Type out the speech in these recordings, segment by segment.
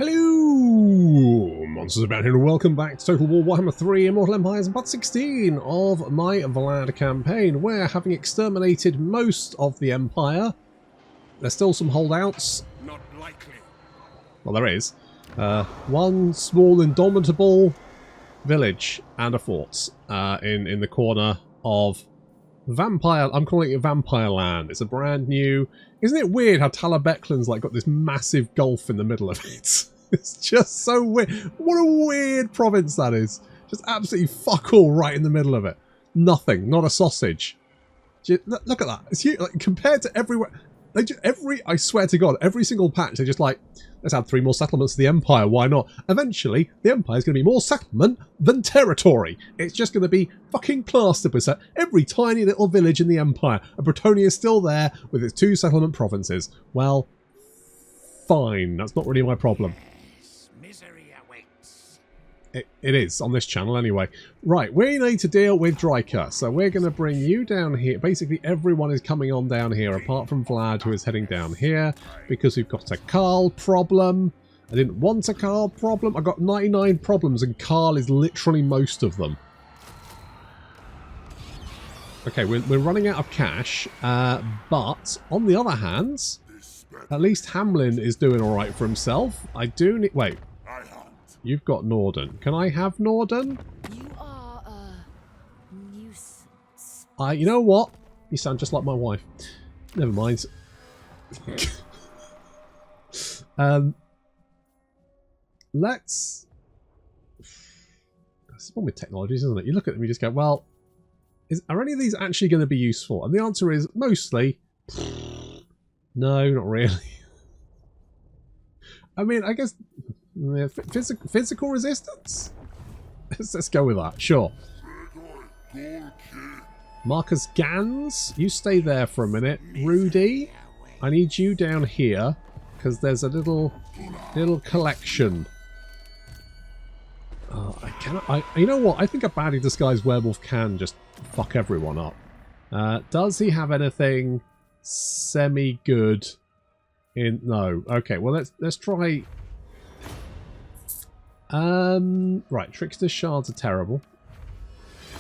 Hello, monsters about here, and welcome back to Total War Warhammer 3 Immortal Empires Part 16 of my Vlad campaign, where, having exterminated most of the Empire, there's still some holdouts. Not likely. Well, there is. One small indomitable village and a fort in the corner of Vampire. I'm calling it Vampire Land. It's a brand new. Isn't it weird how Talabeclan's like got this massive gulf in the middle of it? It's just so weird. What a weird province that is. Just absolutely fuck all right in the middle of it. Nothing. Not a sausage. Look at that. It's huge. Like, compared to everywhere. I swear to God, every single patch, they're just like, let's add 3 more settlements to the Empire, why not? Eventually, the Empire's going to be more settlement than territory. It's just going to be fucking plastered with every tiny little village in the Empire. And Bretonia's still there with its 2 settlement provinces. Well, fine. That's not really my problem. Misery awaits. It is, on this channel anyway. Right, we need to deal with Drycha, so we're going to bring you down here. Basically, everyone is coming on down here, apart from Vlad, who is heading down here, because we've got a Carl problem. I didn't want a Carl problem. I got 99 problems, and Carl is literally most of them. Okay, we're running out of cash, but on the other hand, at least Hamlin is doing alright for himself. I do need... Wait. You've got Norden. Can I have Norden? You are a nuisance. You know what? You sound just like my wife. Never mind. Let's... That's the problem with technologies, isn't it? You look at them and you just go, well, are any of these actually going to be useful? And the answer is, mostly, no, not really. I mean, I guess... Physical resistance? Let's go with that, sure. Marcus Gans, you stay there for a minute. Rudy, I need you down here, because there's a little collection. I cannot... you know what? I think a badly disguised werewolf can just fuck everyone up. Does he have anything semi-good in... No. Okay, well, let's try... Right, Trickster Shards are terrible.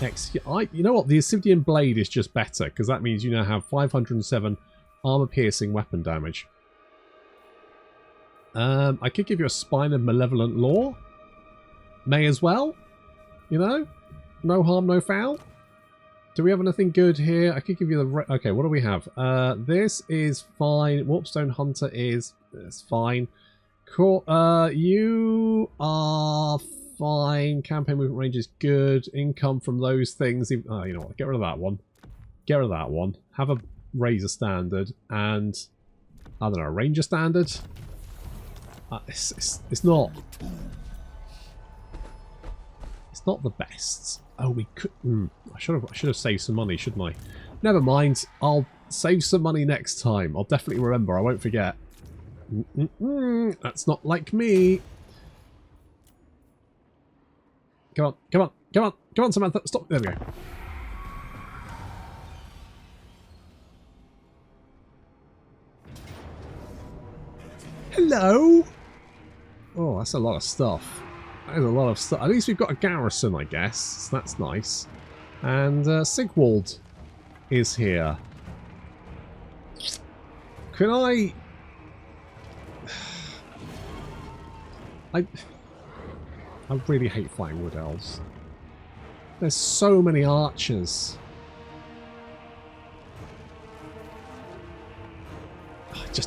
You know what? The Obsidian Blade is just better, because that means you now have 507 armor-piercing weapon damage. I could give you a Spine of Malevolent Law. May as well. You know? No harm, no foul. Do we have anything good here? I could give you the... Okay, what do we have? This is fine. Warpstone Hunter is... That's fine. Cool. You are fine. Campaign movement range is good. Income from those things. Oh, you know what? Get rid of that one. Get rid of that one. Have a Razor Standard and I don't know, Ranger Standard. It's not. It's not the best. Oh, we could. I should have saved some money, shouldn't I? Never mind. I'll save some money next time. I'll definitely remember. I won't forget. That's not like me. Come on, come on, come on, come on, Samantha. Stop. There we go. Hello. Oh, that's a lot of stuff. That is a lot of stuff. At least we've got a garrison, I guess. So that's nice. And Sigwald is here. Can I... I really hate fighting wood elves. There's so many archers.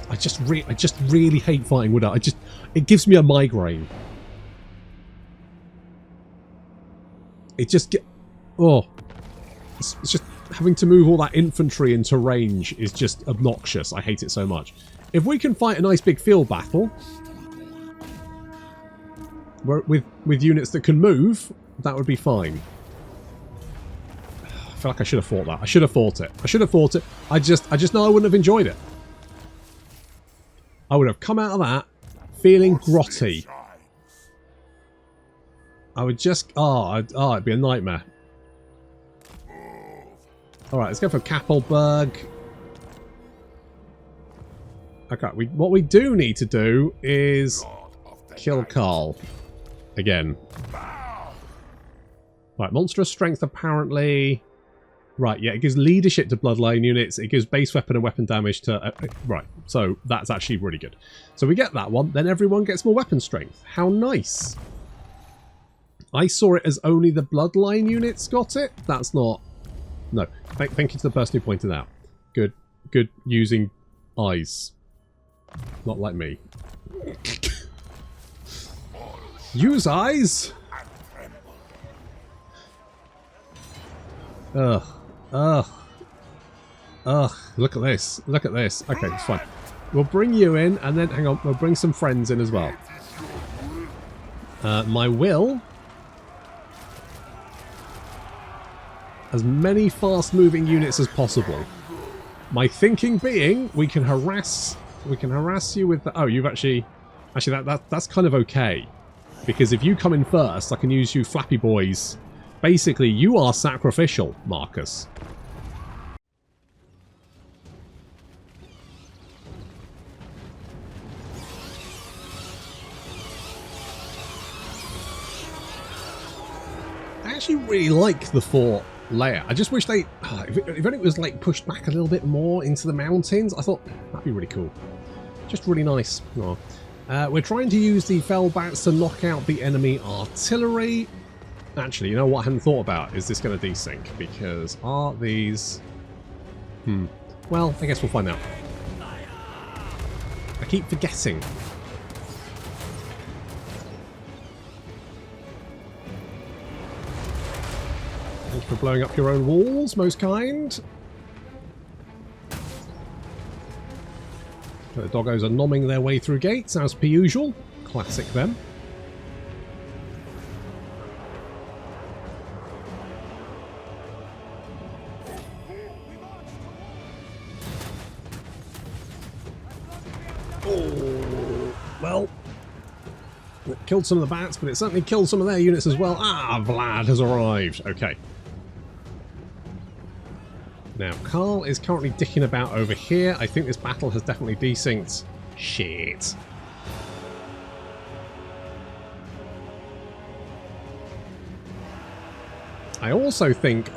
I just really hate fighting wood elves. It gives me a migraine. It just it's just having to move all that infantry into range is just obnoxious. I hate it so much. If we can fight a nice big field battle with units that can move, that would be fine. I feel like I should have fought that. I should have fought it. I should have fought it. I just know I wouldn't have enjoyed it. I would have come out of that feeling grotty. I would just... it'd be a nightmare. Alright, let's go for Kappelburg. Okay, what we do need to do is kill Carl. Again. Right, monstrous strength apparently... Right, yeah, it gives leadership to bloodline units. It gives base weapon and weapon damage to... right, so that's actually really good. So we get that one. Then everyone gets more weapon strength. How nice. I saw it as only the bloodline units got it. That's not... No. Thank you to the person who pointed out. Good. Good using eyes. Not like me. Use eyes! Ugh. Ugh. Ugh. Look at this. Look at this. Okay, it's fine. We'll bring you in, and then, hang on, we'll bring some friends in as well. My will... as many fast-moving units as possible. My thinking being, we can harass you with the... Oh, you've actually... Actually, that's kind of okay. Because if you come in first, I can use you flappy boys. Basically, you are sacrificial, Marcus. I actually really like the fort layer. I just wish they... if only it was like pushed back a little bit more into the mountains, I thought that'd be really cool. Just really nice. Oh. We're trying to use the fell bats to knock out the enemy artillery. Actually, you know what I hadn't thought about? Is this going to desync? Because are these... Well, I guess we'll find out. I keep forgetting. Thank you for blowing up your own walls, most kind. The doggos are nomming their way through gates, as per usual. Classic them. Oh, well, it killed some of the bats, but it certainly killed some of their units as well. Ah, Vlad has arrived. Okay. Now, Carl is currently dicking about over here. I think this battle has definitely desynced. Shit. I also think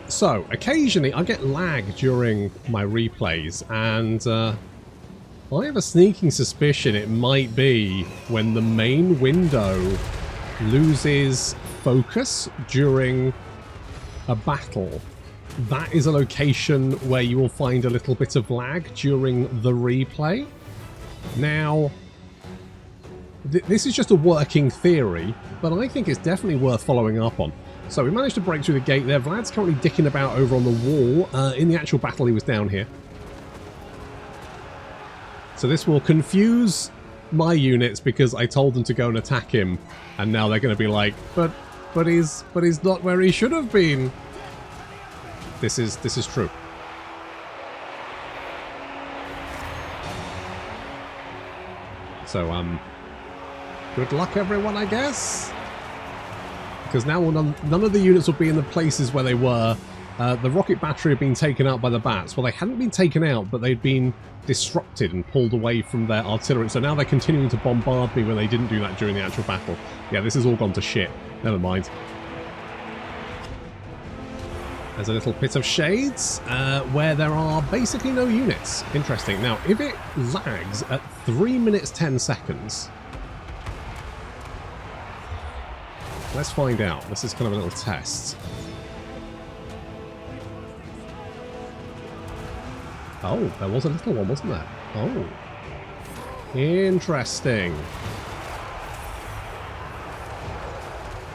So, occasionally I get lag during my replays, and I have a sneaking suspicion it might be when the main window loses focus during a battle. That is a location where you will find a little bit of lag during the replay. Now, this is just a working theory, but I think it's definitely worth following up on. So we managed to break through the gate there. Vlad's currently dicking about over on the wall. In the actual battle, he was down here. So this will confuse my units because I told them to go and attack him, and now they're going to be like, but he's not where he should have been. This is true. So good luck everyone, I guess. Because now none of the units will be in the places where they were. The rocket battery had been taken out by the bats. Well, they hadn't been taken out, but they'd been disrupted and pulled away from their artillery. So now they're continuing to bombard me when they didn't do that during the actual battle. Yeah, this has all gone to shit. Never mind. There's a little pit of shades where there are basically no units. Interesting. Now, if it lags at 3 minutes 10 seconds... Let's find out. This is kind of a little test. Oh, there was a little one, wasn't there? Oh. Interesting.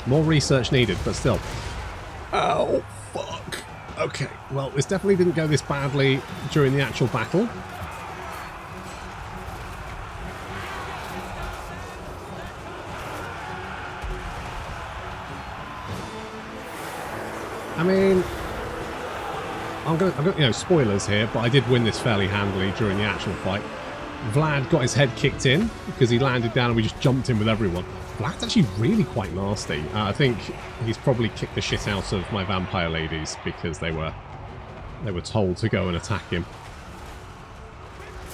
More research needed, but still. Oh, fuck. Okay, well, this definitely didn't go this badly during the actual battle. I mean, I'm gonna, spoilers here, but I did win this fairly handily during the actual fight. Vlad got his head kicked in because he landed down and we just jumped in with everyone. Vlad's actually really quite nasty. I think he's probably kicked the shit out of my vampire ladies because they were told to go and attack him.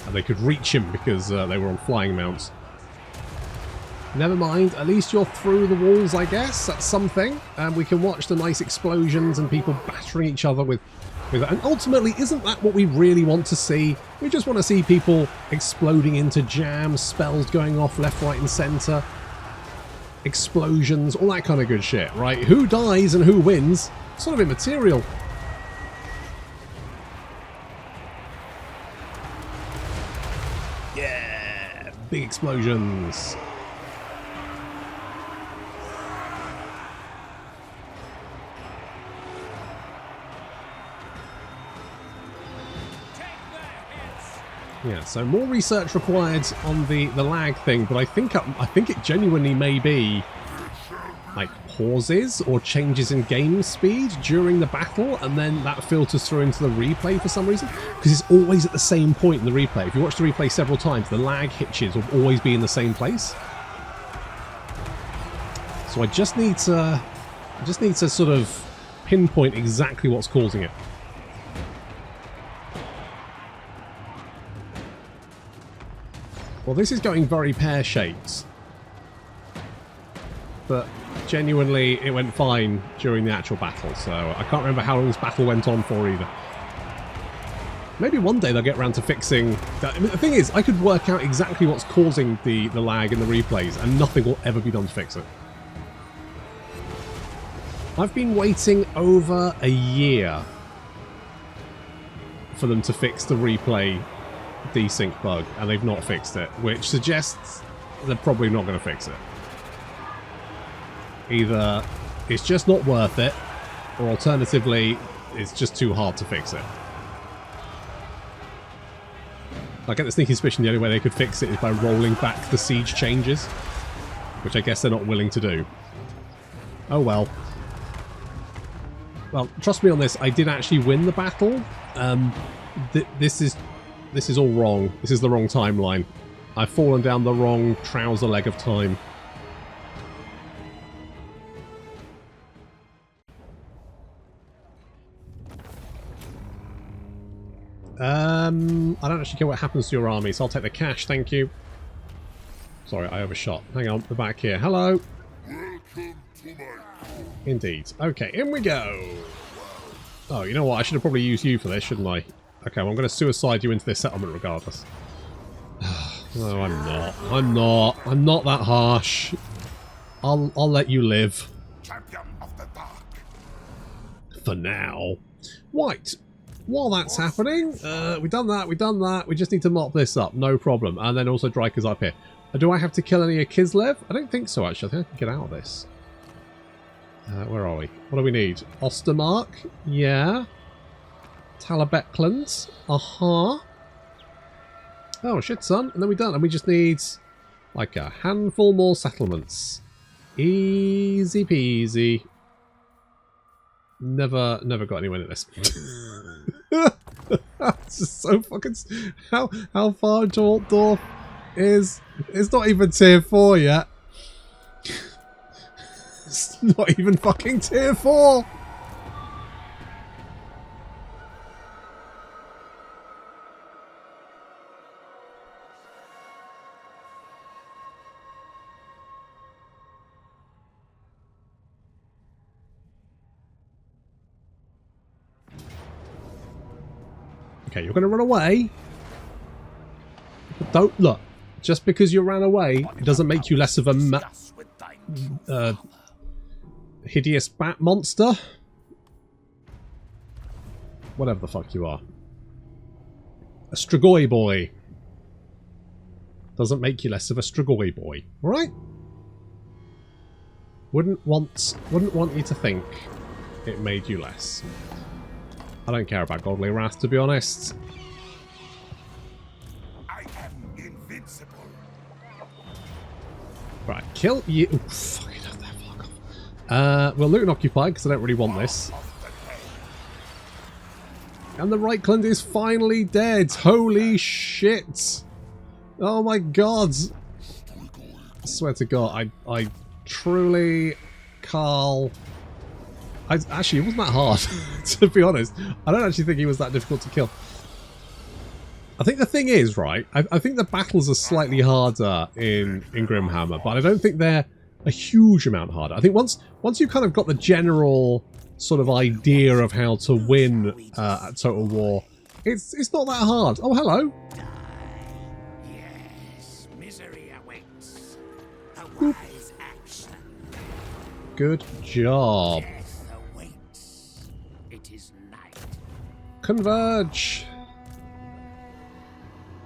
And they could reach him because they were on flying mounts. Never mind, at least you're through the walls, I guess. That's something. And we can watch the nice explosions and people battering each other with and ultimately, isn't that what we really want to see? We just want to see people exploding into jams, spells going off left, right and centre, explosions, all that kind of good shit, right? Who dies and who wins? Sort of immaterial. Yeah, big explosions. Yeah, so more research required on the lag thing, but I think it genuinely may be like pauses or changes in game speed during the battle, and then that filters through into the replay for some reason, because it's always at the same point in the replay. If you watch the replay several times, the lag hitches will always be in the same place. So I just need to sort of pinpoint exactly what's causing it. Well, this is going very pear-shaped, but genuinely it went fine during the actual battle, so I can't remember how long this battle went on for either. Maybe one day they'll get around to fixing that. I mean, the thing is, I could work out exactly what's causing the lag in the replays, and nothing will ever be done to fix it. I've been waiting over a year for them to fix the replay desync bug, and they've not fixed it, which suggests they're probably not going to fix it. Either it's just not worth it, or alternatively, it's just too hard to fix it. I get the sneaky suspicion the only way they could fix it is by rolling back the siege changes, which I guess they're not willing to do. Oh well. Well, trust me on this, I did actually win the battle. This is all wrong. This is the wrong timeline. I've fallen down the wrong trouser leg of time. I don't actually care what happens to your army, so I'll take the cash, thank you. Sorry, I overshot. Hang on, we're back here. Hello! Indeed. Okay, in we go! Oh, you know what? I should have probably used you for this, shouldn't I? Okay, well, I'm going to suicide you into this settlement regardless. No, I'm not. I'm not that harsh. I'll let you live. Champion of the dark. For now. Right. While that's happening, we've done that. We just need to mop this up. No problem. And then also Drycha's up here. Do I have to kill any of Kislev? I don't think so, actually. I think I can get out of this. Where are we? What do we need? Ostermark? Yeah. Talabeklands? Aha. Oh, shit, son. And then we're done. And we just need, like, a handful more settlements. Easy peasy. Never got anywhere in this. It's just so fucking... How far Dorf is... It's not even tier 4 yet. It's not even fucking tier 4! Okay, you're going to run away. But don't look. Just because you ran away, it doesn't make you less of a hideous bat monster. Whatever the fuck you are. A Strigoi boy. Doesn't make you less of a Strigoi boy. Alright? Wouldn't want you to think it made you less. I don't care about Godly Wrath, to be honest. I am invincible. Right, kill you. Ooh, fucking hell, that fuck off. We'll loot and occupy, because I don't really want this. And the Reichland is finally dead. Holy shit. Oh my god. I swear to god, I truly... Carl... Actually, it wasn't that hard, to be honest. I don't actually think he was that difficult to kill. I think the thing is, right, I think the battles are slightly harder in Grimhammer, but I don't think they're a huge amount harder. I think once you've kind of got the general sort of idea of how to win at Total War, it's not that hard. Oh, hello. Yes, misery awaits. A Boop. wise action. Good job. Death awaits. It is night. Converge.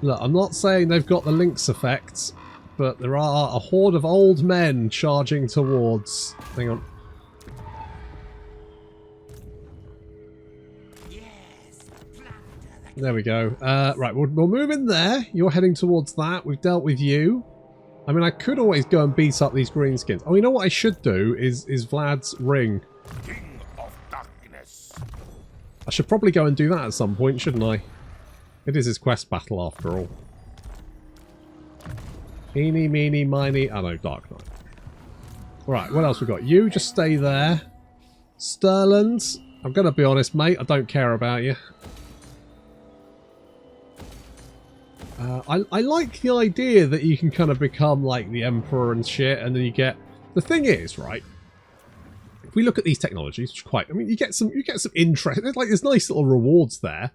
Look, I'm not saying they've got the Lynx effect, but there are a horde of old men charging towards... Hang on. There we go. Right, we'll move in there. You're heading towards that. We've dealt with you. I mean, I could always go and beat up these greenskins. Oh, you know what I should do is Vlad's ring. King of darkness. I should probably go and do that at some point, shouldn't I? It is his quest battle, after all. Eeny, meeny, miny... Oh, no, Dark Knight. Right, what else we got? You, just stay there. Sterland, I'm going to be honest, mate. I don't care about you. I like the idea that you can kind of become like the Emperor and shit, and then you get... The thing is, right, if we look at these technologies, which quite... I mean, you get some interest... There's nice little rewards there.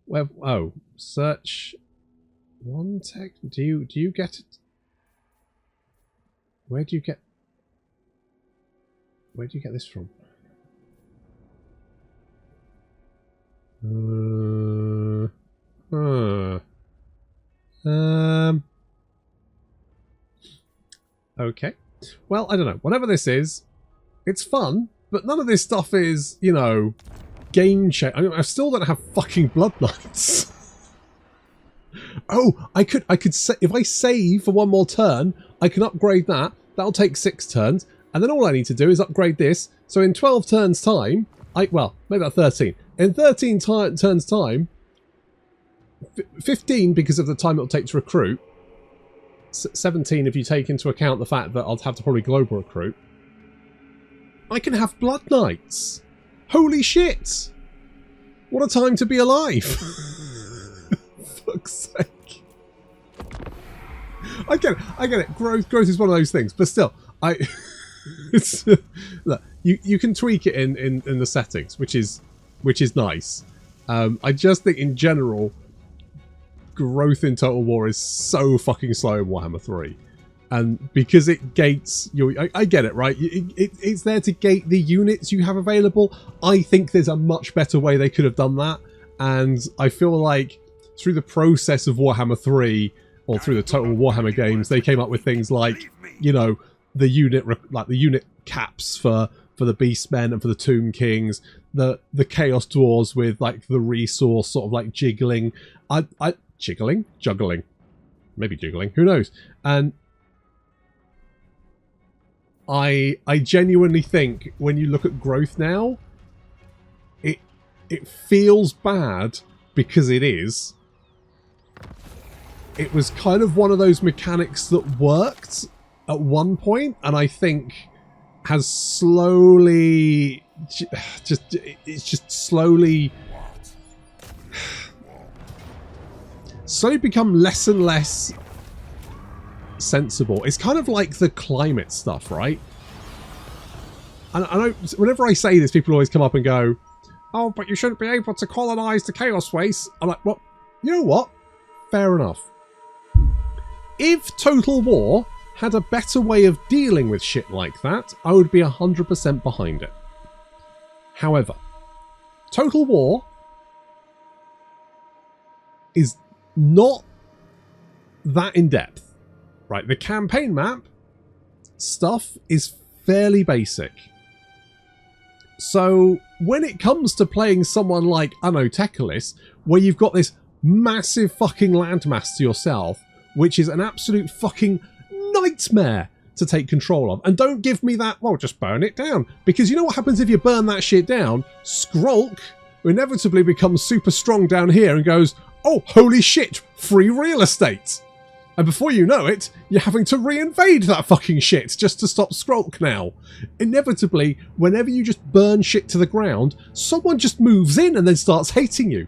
Where... Oh, search... One tech... Do you get it? Where do you get this from? Okay. Well, I don't know. Whatever this is, it's fun, but none of this stuff is, you know, game check. I mean, I still don't have fucking Blood Knights. Oh, I could say, if I save for one more turn, I can upgrade that. That'll take 6 turns, and then all I need to do is upgrade this. So in 12 turns time, well, maybe about 13. In 13 turns time, 15 because of the time it'll take to recruit. 17 if you take into account the fact that I'll have to probably global recruit. I can have Blood Knights. Holy shit! What a time to be alive! Fuck's sake. I get it. Growth is one of those things, but still, it's look, you can tweak it in the settings, which is nice. I just think in general, growth in Total War is so fucking slow in Warhammer 3, and because it gates I get it, right? It's there to gate the units you have available. I think there's a much better way they could have done that, and I feel like through the process of Warhammer 3 or through the Total Warhammer games, they came up with things like, you know, the unit caps for the Beastmen and for the Tomb Kings, the Chaos Dwarves with like the resource sort of like juggling, maybe jiggling, who knows? And I genuinely think when you look at growth now, it feels bad because it is. It was kind of one of those mechanics that worked at one point, and I think has slowly just slowly become less and less sensible. It's kind of like the climate stuff, right? And I know whenever I say this, people always come up and go, "Oh, but you shouldn't be able to colonize the Chaos Waste." I'm like, well, you know what? Fair enough. If Total War had a better way of dealing with shit like that, I would be 100% behind it. However, Total War is not that in-depth, right? The campaign map stuff is fairly basic. So when it comes to playing someone like Tekalis, where you've got this massive fucking landmass to yourself, which is an absolute fucking nightmare to take control of. And don't give me that, well, just burn it down. Because you know what happens if you burn that shit down? Skrulk inevitably becomes super strong down here and goes, oh, holy shit, free real estate. And before you know it, you're having to re-invade that fucking shit just to stop Skrulk now. Inevitably, whenever you just burn shit to the ground, someone just moves in and then starts hating you.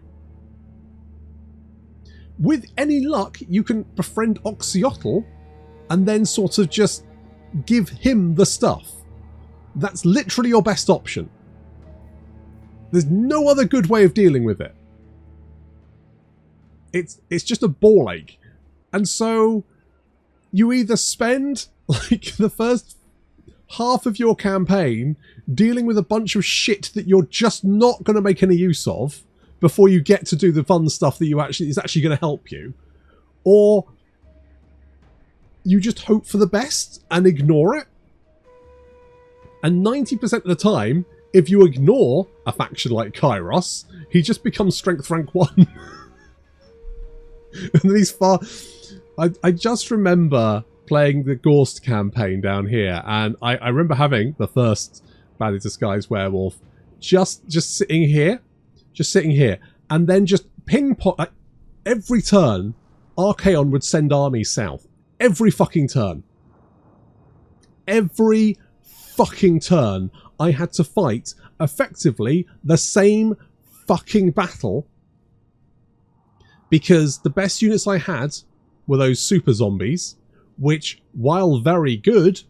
with any luck, you can befriend Oxyotl and then sort of just give him the stuff. That's literally your best option. There's no other good way of dealing with it. It's just a ball ache. And so you either spend like the first half of your campaign dealing with a bunch of shit that you're just not going to make any use of before you get to do the fun stuff that is actually going to help you, or you just hope for the best and ignore it. And 90% of the time, if you ignore a faction like Kairos, he just becomes strength rank 1. And then he's far... I just remember playing the Gorst campaign down here, and I remember having the first Badly Disguised Werewolf just sitting here, and then just ping-pong... Like, every turn, Archaon would send armies south. Every fucking turn. Every fucking turn, I had to fight effectively the same fucking battle, because the best units I had were those super zombies, which, while very good,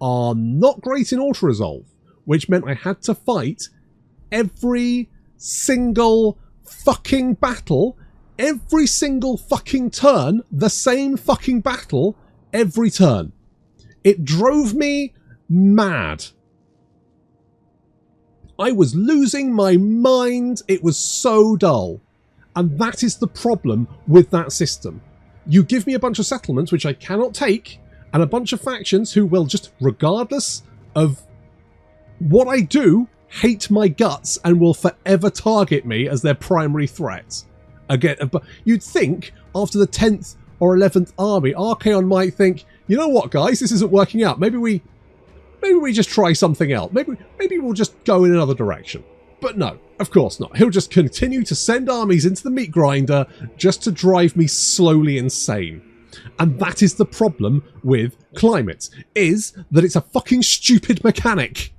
are not great in auto-resolve, which meant I had to fight every single fucking battle, every single fucking turn, the same fucking battle, every turn. It drove me mad. I was losing my mind. It was so dull. And that is the problem with that system. You give me a bunch of settlements which I cannot take, and a bunch of factions who will just, regardless of what I do, hate my guts and will forever target me as their primary threat. Again, but you'd think after the 10th or 11th army, Archaon might think, you know what, guys, this isn't working out. Maybe we just try something else. Maybe we'll just go in another direction. But no, of course not. He'll just continue to send armies into the meat grinder just to drive me slowly insane. And that is the problem with climate, is that it's a fucking stupid mechanic.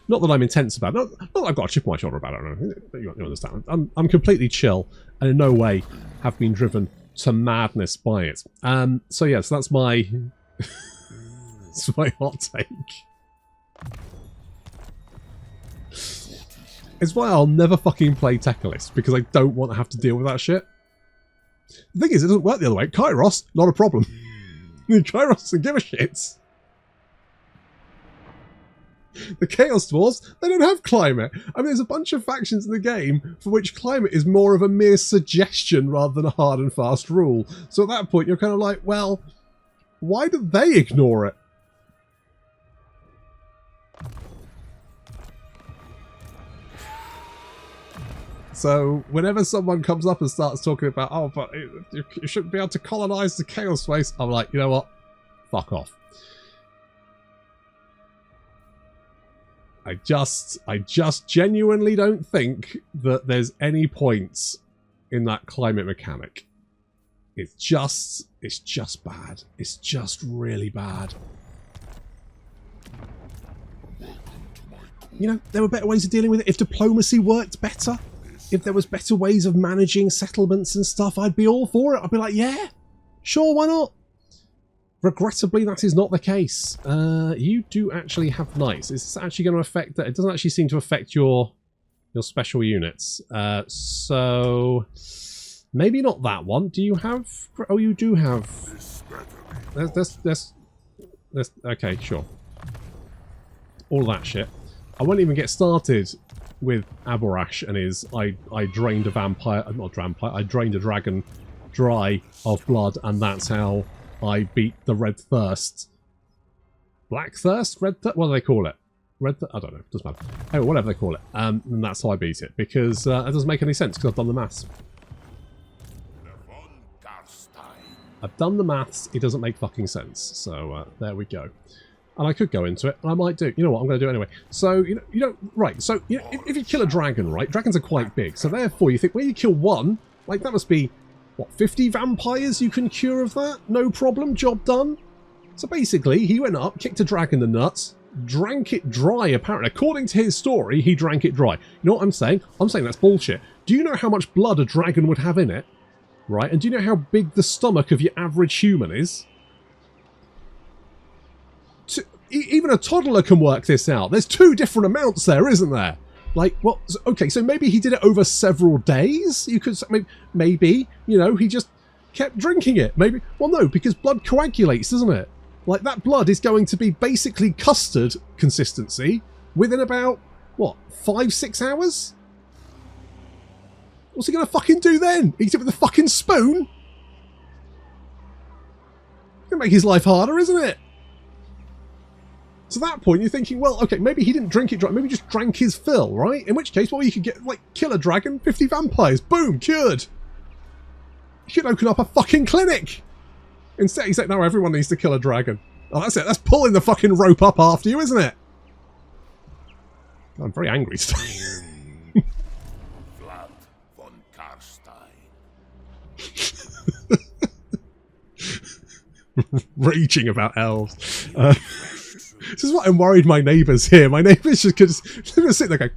Not that I'm intense about it. Not that I've got a chip on my shoulder about it. You understand. I'm completely chill and in no way have been driven to madness by it. So yes, that's my that's my hot take. It's why I'll never fucking play Techalist, because I don't want to have to deal with that shit. The thing is, it doesn't work the other way. Kairos, not a problem. Kairos doesn't give a shit. The Chaos Dwarves, they don't have climate. I mean, there's a bunch of factions in the game for which climate is more of a mere suggestion rather than a hard and fast rule. So at that point, you're kind of like, well, why do they ignore it? So whenever someone comes up and starts talking about, oh, but you shouldn't be able to colonize the Chaos Space, I'm like, you know what? Fuck off. I just genuinely don't think that there's any points in that climate mechanic. It's just bad. It's just really bad. You know, there were better ways of dealing with it. If diplomacy worked better, if there was better ways of managing settlements and stuff, I'd be all for it. I'd be like, yeah, sure, why not? Regrettably, that is not the case. You do actually have knights. Is this actually going to affect that? It doesn't actually seem to affect your special units. So maybe not that one. Do you have? Oh, you do have. There's okay, sure. All that shit. I won't even get started with Aborash and his I drained a vampire, not a vampire, I drained a dragon dry of blood, and that's how I beat the Red Thirst. Black Thirst? Red Thirst? What do they call it? Red Thirst? I don't know. Doesn't matter. Oh, whatever they call it. And that's how I beat it. Because it doesn't make any sense, because I've done the maths. I've done the maths. It doesn't make fucking sense. So there we go. And I could go into it, and I might do. You know what? I'm going to do it anyway. So, right. So, if you kill a dragon, right? Dragons are quite big. So, therefore, you think, well, you kill one. Like, that must be, what, 50 vampires you can cure of that? No problem. Job done. So, basically, he went up, kicked a dragon in the nuts, drank it dry, apparently. According to his story, he drank it dry. You know what I'm saying? I'm saying that's bullshit. Do you know how much blood a dragon would have in it? Right? And do you know how big the stomach of your average human is? Even a toddler can work this out. There's 2 different amounts there, isn't there? Like, what? Okay, so maybe he did it over several days? You could say, maybe, you know, he just kept drinking it. Maybe, well, no, because blood coagulates, doesn't it? Like, that blood is going to be basically custard consistency within about, what, 5-6 hours? What's he going to fucking do then? Eat it with a fucking spoon? Gonna make his life harder, isn't it? To that point, you're thinking, well, okay, maybe he didn't drink it dry. Maybe he just drank his fill, right? In which case, well, you could get, like, kill a dragon, 50 vampires. Boom, cured. You could open up a fucking clinic. Instead, he's like, no, everyone needs to kill a dragon. Oh, that's it. That's pulling the fucking rope up after you, isn't it? I'm very angry today. Vlad von Carstein. Raging about elves. This is what I'm worried my neighbours hear. My neighbours just gonna sit there going,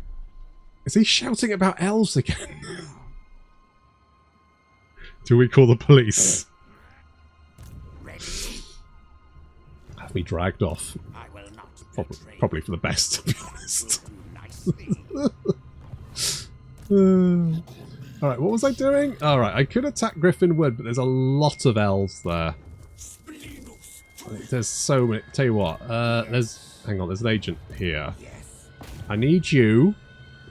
is he shouting about elves again? Do we call the police? Have me dragged off. I will not Probably for the best, to be honest. Alright, what was I doing? Alright, I could attack Griffin Wood, but there's a lot of elves there. There's so many. Tell you what, hang on, there's an agent here. I need you.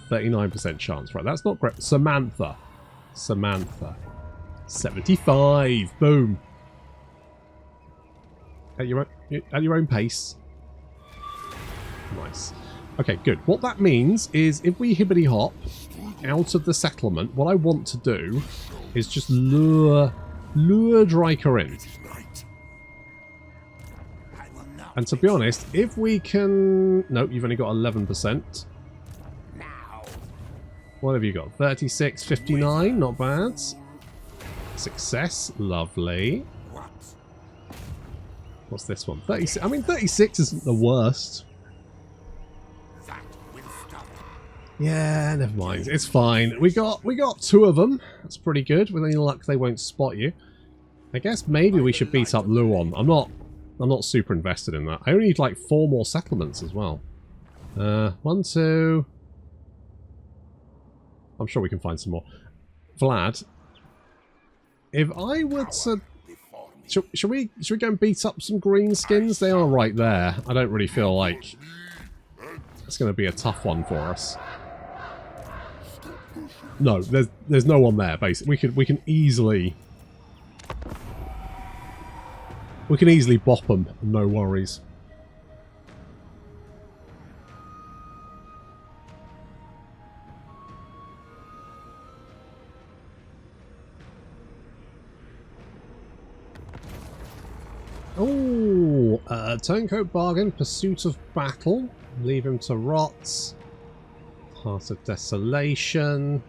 39% chance. Right, that's not great. Samantha. 75. Boom. At your own pace. Nice. Okay, good. What that means is if we hibbity hop out of the settlement, what I want to do is just lure Drycha in. And to be honest, if we can... Nope, you've only got 11%. What have you got? 36, 59, not bad. Success, lovely. What's this one? 36. I mean, 36 isn't the worst. Yeah, never mind. It's fine. We got 2 of them. That's pretty good. With any luck, they won't spot you. I guess maybe we should beat up Luon. I'm not super invested in that. I only need like 4 more settlements as well. 1, 2. I'm sure we can find some more. Vlad, if I were to... Should we go and beat up some greenskins? They are right there. I don't really feel like it's going to be a tough one for us. No, there's no one there. Basically, we can easily bop them. No worries. Oh, turncoat bargain, pursuit of battle, leave him to rot, heart of desolation.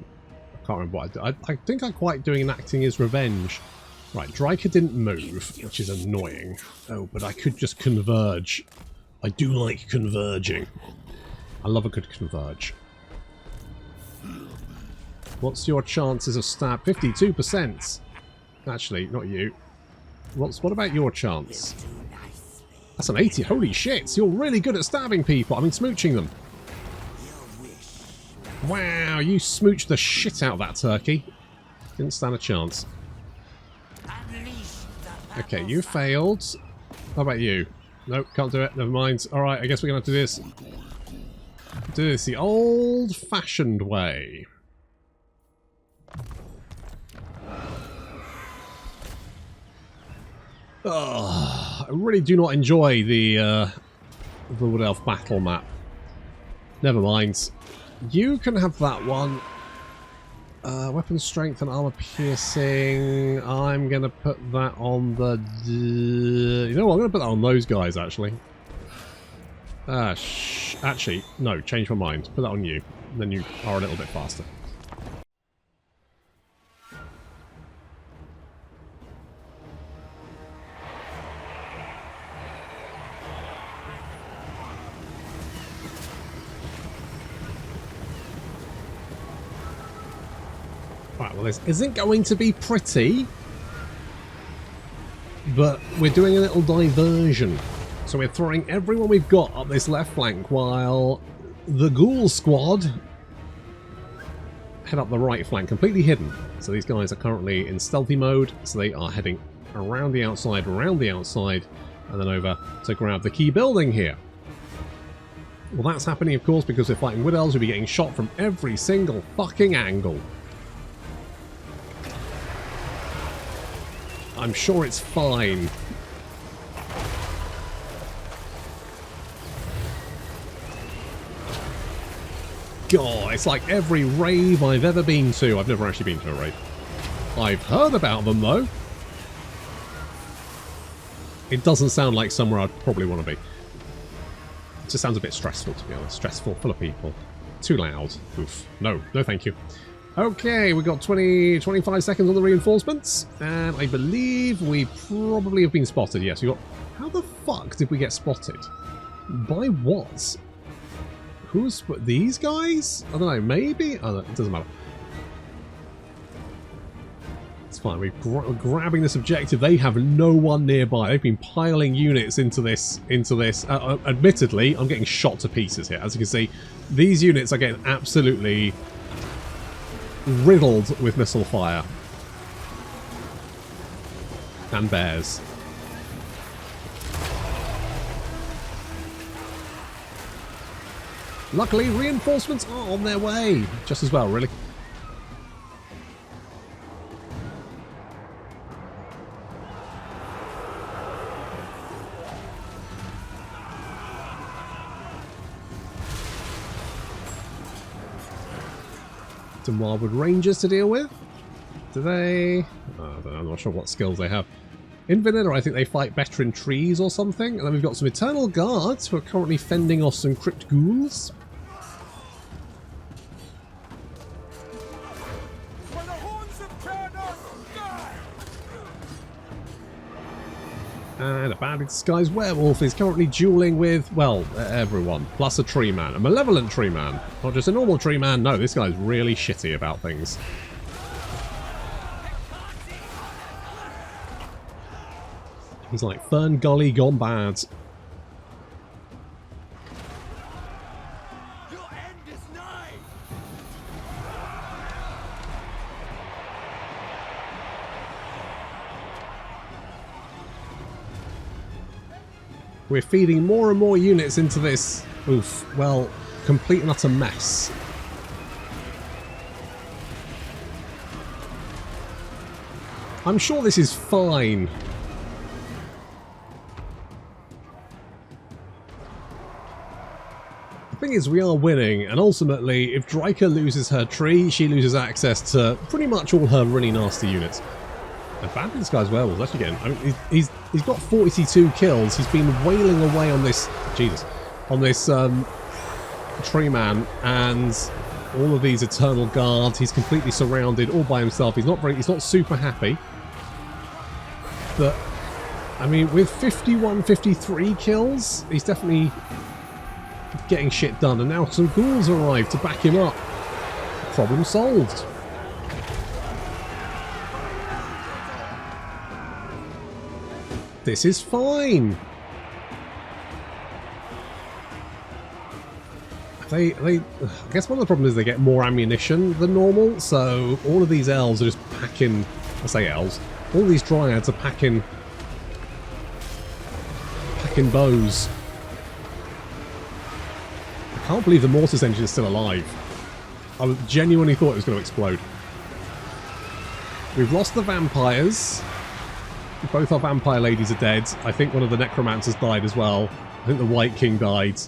I can't remember what I did. I think I quite doing enacting his revenge. Right, Drycha didn't move, which is annoying. Oh, but I could just converge. I do like converging. I love a good converge. What's your chances of stab? 52%. Actually, not you. What about your chance? That's an 80. Holy shit, you're really good at stabbing people. I mean, smooching them. Wow, you smooched the shit out of that turkey. Didn't stand a chance. Okay, you failed. How about you? Nope, can't do it. Never mind. Alright, I guess we're going to have to do this. Do this the old-fashioned way. I really do not enjoy the Wood Elf battle map. Never mind. You can have that one. Weapon strength and armor piercing. I'm going to put that on the... You know what? I'm going to put that on those guys, actually. Actually, no. Change my mind. Put that on you. Then you are a little bit faster. Well, this isn't going to be pretty, but we're doing a little diversion. So we're throwing everyone we've got up this left flank while the ghoul squad head up the right flank, completely hidden. So these guys are currently in stealthy mode, so they are heading around the outside, and then over to grab the key building here. Well, that's happening, of course, because we're fighting wood elves. We'll be getting shot from every single fucking angle. I'm sure it's fine. God, it's like every rave I've ever been to. I've never actually been to a rave. I've heard about them, though. It doesn't sound like somewhere I'd probably want to be. It just sounds a bit stressful, to be honest. Stressful, full of people. Too loud. Oof. No, no thank you. Okay, we've got 25 seconds on the reinforcements. And I believe we probably have been spotted. Yes, we got... How the fuck did we get spotted? By what? Who's... These guys? I don't know, maybe? Oh, it doesn't matter. It's fine, we're grabbing this objective. They have no one nearby. They've been piling units into this. Admittedly, I'm getting shot to pieces here. As you can see, these units are getting absolutely riddled with missile fire. And bears. Luckily, reinforcements are on their way. Just as well, really. Some Wildwood Rangers to deal with. Do they... Oh, I don't know, I'm not sure what skills they have. In vanilla, I think they fight better in trees or something. And then we've got some Eternal Guards who are currently fending off some Crypt Ghouls. And a badly disguised werewolf is currently dueling with, well, everyone. Plus a tree man. A malevolent tree man. Not just a normal tree man. No, this guy's really shitty about things. He's like Fern Gully gone bad. Your end is nigh. We're feeding more and more units into this, oof, well, complete and utter mess. I'm sure this is fine. The thing is, we are winning, and ultimately, if Drycha loses her tree, she loses access to pretty much all her really nasty units. And badly this guy's werewolf, that's again. I mean, he's got 42 kills. He's been wailing away on this, Jesus, on this tree man and all of these Eternal Guards. He's completely surrounded, all by himself. He's not super happy. But I mean, with 51, 53 kills, he's definitely getting shit done. And now some ghouls arrive to back him up. Problem solved. This is fine. I guess one of the problems is they get more ammunition than normal, so all of these elves are just packing, I say elves, all these dryads are packing bows. I can't believe the mortis engine is still alive. I genuinely thought it was going to explode. We've lost the vampires. Both our vampire ladies are dead. I think one of the necromancers died as well. I think the White King died.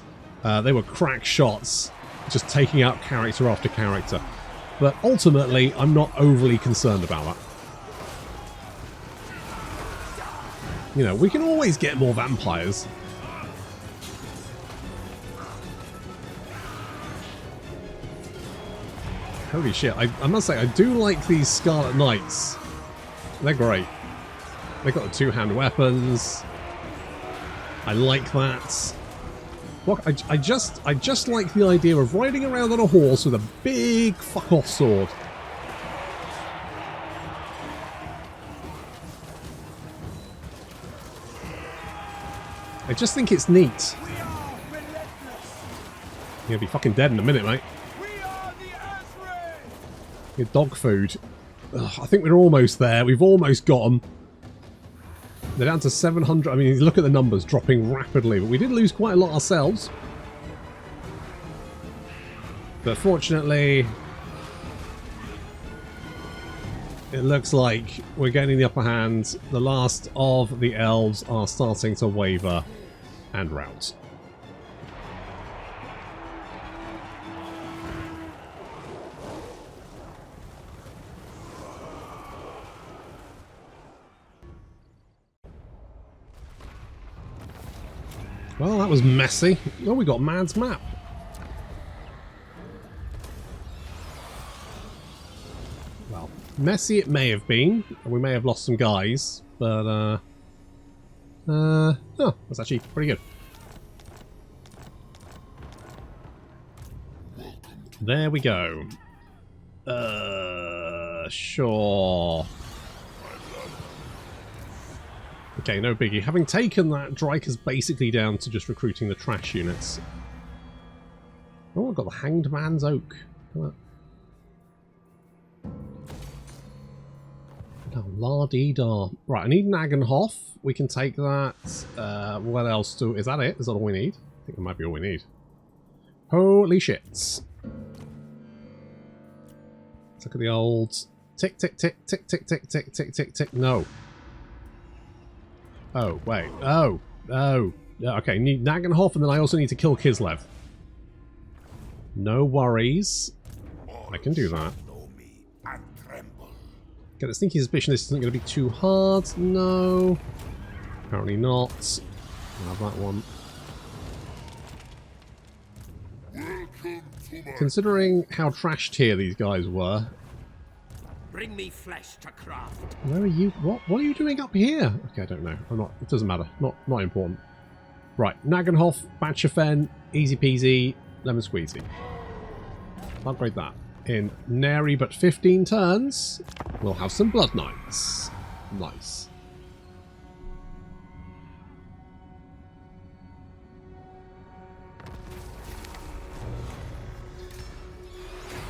They were crack shots, just taking out character after character. But ultimately, I'm not overly concerned about that. You know, we can always get more vampires. Holy shit, I must say, I do like these Scarlet Knights. They're great. They've got the two-hand weapons. I like that. Look, I just like the idea of riding around on a horse with a big fuck-off sword. I just think it's neat. You're gonna be fucking dead in a minute, mate. Your dog food. Ugh, I think we're almost there. We've almost got them. They're down to 700. I mean, look at the numbers dropping rapidly, but we did lose quite a lot ourselves. But fortunately, it looks like we're getting the upper hand. The last of the elves are starting to waver and rout. Well, that was messy. Oh, we got Mad's map. Well, messy it may have been. We may have lost some guys, but oh, that's actually pretty good. There we go. Sure. Okay, no biggie. Having taken that, Drycha's basically down to just recruiting the trash units. Oh, I've got the Hanged Man's Oak. Come on. Oh, la-dee-da. Right, I need Nagenhof. We can take that. What else do... Is that it? Is that all we need? I think that might be all we need. Holy shit. Let's look at the old... Tick, tick, tick, tick, tick, tick, tick, tick, tick, tick. No. Oh, wait. Oh. Oh. Yeah, okay, need Nagenhof, and then I also need to kill Kislev. No worries. I can do that. Get a sneaky suspicion this isn't going to be too hard. No. Apparently not. I'll have that one. Considering how trash tier these guys were. Bring me flesh to craft. Where are you? What are you doing up here? Okay, I don't know. I'm not. It doesn't matter. Not important. Right, Nagenhof, Batchafen, easy peasy, lemon squeezy. Upgrade that. In nary but 15 turns, we'll have some Blood Knights. Nice.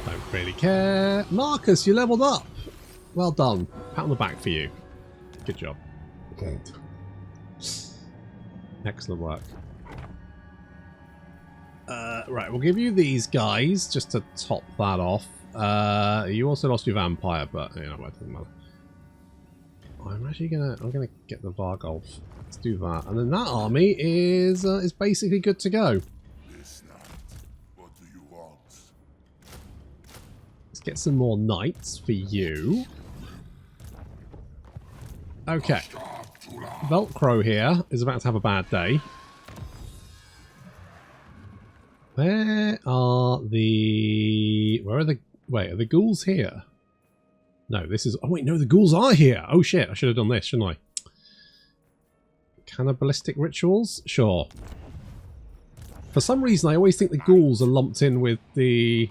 Don't really care. Marcus, you leveled up. Well done. Pat on the back for you. Good job. Excellent work. Right, we'll give you these guys just to top that off. You also lost your vampire, but you know what, it doesn't matter. I'm actually gonna get the Vargolf. Let's do that, and then that army is basically good to go. What do you want? Let's get some more knights for you. Okay, Velcro here is about to have a bad day. Where are the... Wait, are the ghouls here? No, this is... Oh wait, no, the ghouls are here! Oh shit, I should have done this, shouldn't I? Cannibalistic rituals? Sure. For some reason, I always think the ghouls are lumped in with the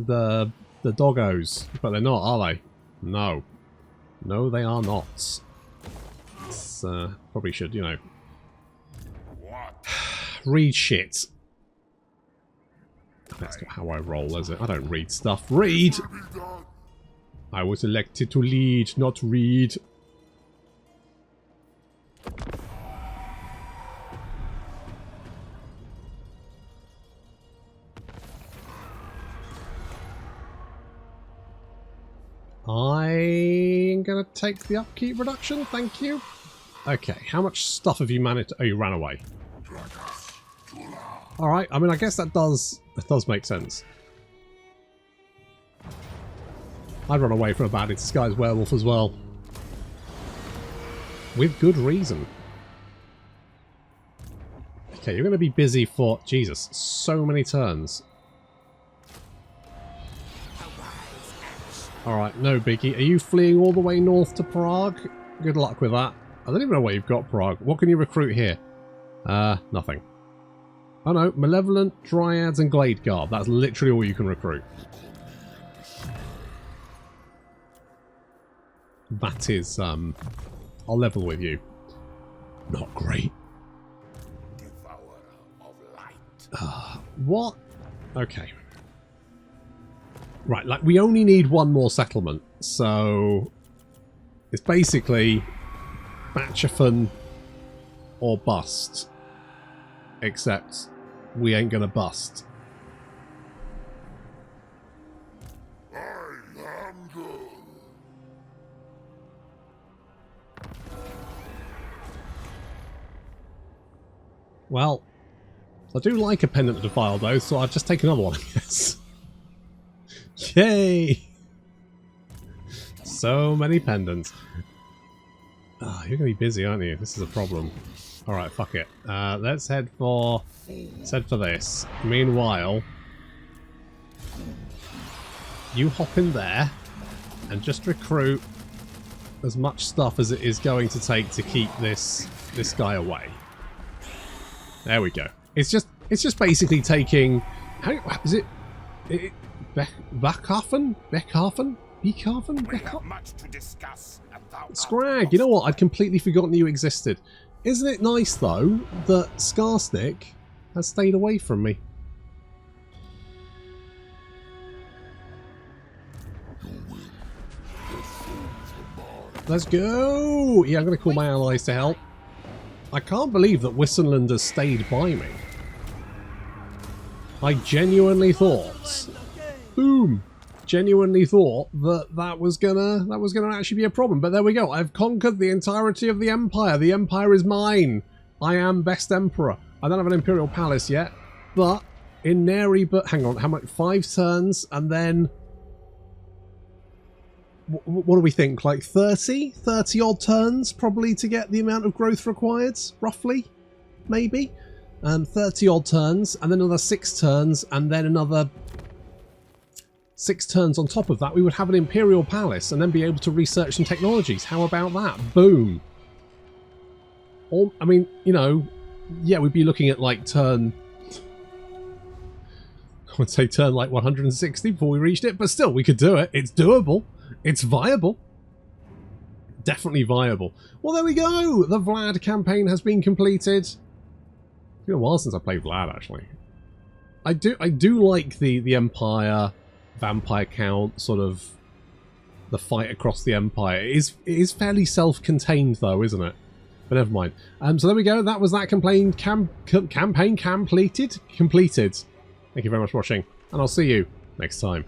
doggos. But they're not, are they? No. No, they are not. It's, probably should, you know... Read shit. That's not how I roll, is it? I don't read stuff. Read! I was elected to lead, not read. I'm gonna take the upkeep reduction, thank you. Okay, how much stuff have you managed? Oh, you ran away. Alright, I mean, I guess that does make sense. I'd run away from a badly disguised werewolf as well. With good reason. Okay, you're going to be busy for... Jesus, so many turns. Alright, no biggie. Are you fleeing all the way north to Prague? Good luck with that. I don't even know where you've got Prague. What can you recruit here? Nothing. Oh no, Malevolent, Dryads and Glade Guard. That's literally all you can recruit. That is, I'll level with you. Not great. What? Okay. Right, like, we only need one more settlement, so it's basically Batchafan or bust. Except we ain't gonna bust. I am good. Well, I do like a pendant to file though, so I'll just take another one, I guess. Yay! So many pendants. Ah, you're gonna be busy, aren't you? This is a problem. Alright, fuck it. Let's head for this. Meanwhile, you hop in there and just recruit as much stuff as it is going to take to keep this guy away. There we go. It's just basically taking, how is it Beckhafen? Much to discuss about Scrag, you know what? I'd completely forgotten you existed. Isn't it nice, though, that Scarstick has stayed away from me? Let's go! Yeah, I'm going to call my allies to help. I can't believe that Wissenland has stayed by me. I genuinely thought... Boom! Genuinely thought that was gonna actually be a problem, but there we go. I've conquered the entirety of the Empire. The Empire is mine. I am best Emperor. I don't have an Imperial Palace yet, but in Neri, but hang on, how much? 5 turns, and then what do we think? Like 30 odd turns probably to get the amount of growth required, roughly, maybe. 30 odd turns, and then another 6 turns, and then another 6 turns on top of that, we would have an Imperial Palace and then be able to research some technologies. How about that? Boom. Or, I mean, you know, yeah, we'd be looking at like turn... I would say turn like 160 before we reached it, but still, we could do it. It's doable. It's viable. Definitely viable. Well, there we go. The Vlad campaign has been completed. It's been a while since I played Vlad, actually. I do like the Empire... vampire count, sort of the fight across the Empire. It is fairly self-contained though, isn't it? But never mind. So there we go. That was that campaign completed. Thank you very much for watching, and I'll see you next time.